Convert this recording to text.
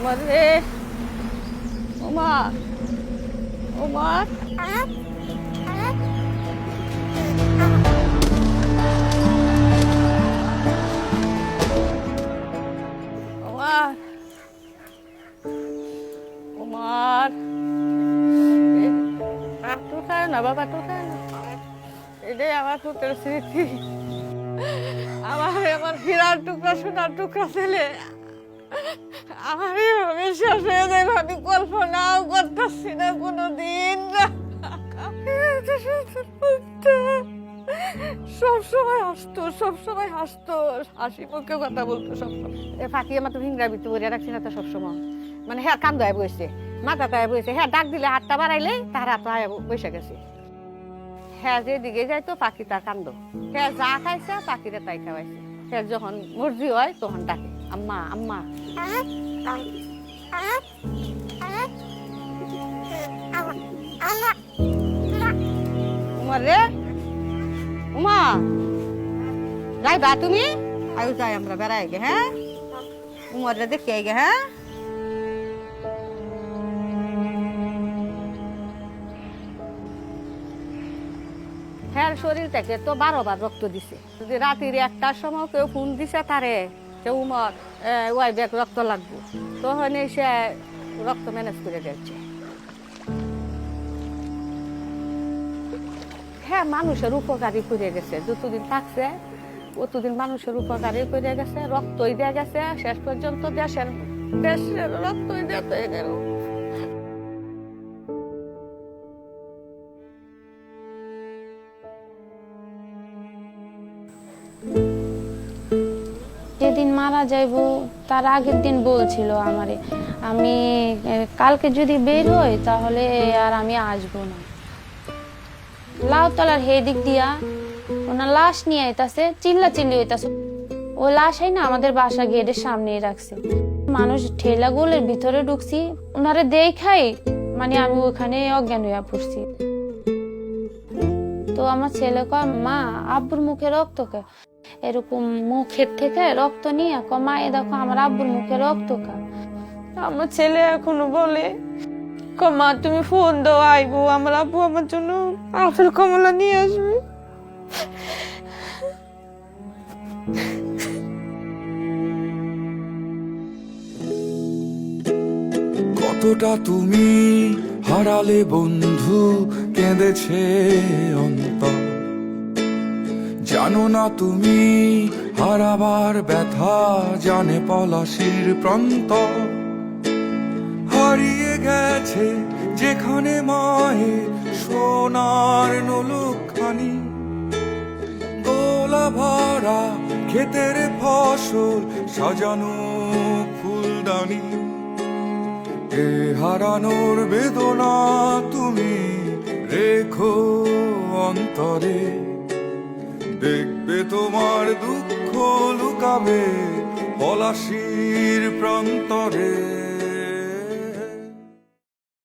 ওমা রে, ওমা, ওমা, ওমা, ওমার টু খায় না বাবা, টু খায় না। এটাই আমার পুত্রের স্মৃতি। আমার হীরার টুকরা, সোনার টুকরা ছেলে আমার এভাবে শেষ হয়ে যাবে আমি কল্পনাও করতেছি না কোনোদিন। সবসময় হাসতো, সবসময় হাসতো, হাসি মুখে কথা বলতো সবসময়। ফাঁকি আমার তো ভিংরা বিত্ত করে রাখছি না তো সবসময়। মানে হ্যাঁ কান্দ আয় বসছে, মাথা তায় বসছে, হ্যাঁ ডাক দিলে হাতটা বাড়াইলে তার হাত বসে গেছে। হ্যাঁ যেদিকে যাইতো পাখি তার কান্দ, হ্যাঁ যা খাইছে পাখিরে তাই খাওয়াইছে। হ্যাঁ যখন মর্জি হয় তখন ডাকে আম্মা আম্মা। উমার রে, উমা যাইবা তুমি? আয়ু যাই আমরা বেড়াই গে। হ্যাঁ উমার রে দেখে গে। হ্যাঁ হ্যাঁ শরীর থেকে তো 12 বার রক্ত দিছে। যদি রাত্রির 1টার সময় কেউ ফোন দিছে তারে যে উমর ওই ব্যাগ রক্ত লাগবে, তখন সে রক্ত ম্যানেজ করে দিচ্ছে। হ্যাঁ মানুষের উপকারী করে গেছে, যতদিন থাকছে অতদিন মানুষের উপকারী করে গেছে, রক্তই দিয়ে গেছে, শেষ পর্যন্ত দেশের রক্তই দিতে গেল। যেদিন মারা যাইব তার আগের দিন বলছিল আমারে, আমি কালকে যদি বের হই তাহলে আর আমি আসবো না। লাউতলার হেদিক দিয়া ওনার লাশ নিয়ে আইতাছে, চিল্লা চিল্লি হইতাছে। ওই লাশাই না আমাদের বাসা গেটের সামনে রাখছে। মানুষ ঠেলা গোলের ভিতরে ঢুকছি, ওনারে দেখাই মানে আমি ওখানে অজ্ঞান হইয়া পড়ছি। তো আমার ছেলে কয় মা আব্বুর মুখে রক্ত কে? এরকম মুখের থেকে রক্ত নিয়ে মা এ দেখো আমার আব্বুর মুখে রক্ত কা। আমার ছেলে এখনো বলে মা তুমি ফোন দাও আইবো, আমার আব্বু আমার জন্য আপেল কমলা নিয়ে আসবে। কতটা তুমি হারালে বন্ধু, কেঁদেছে অন্তর। জানো না তুমি হারাবার ব্যথা, জানে পলাশির প্রান্ত। হারিয়ে গেছে যেখানে মায়ের সোনার নোলখানি, গোলা ভরা ক্ষেতের ফসল, সাজানো ফুলদানি। এ হারানোর বেদনা তুমি রেখো অন্তরে, দেখবে তোমার দুঃখ লুকাবে পলাশির প্রান্তরে।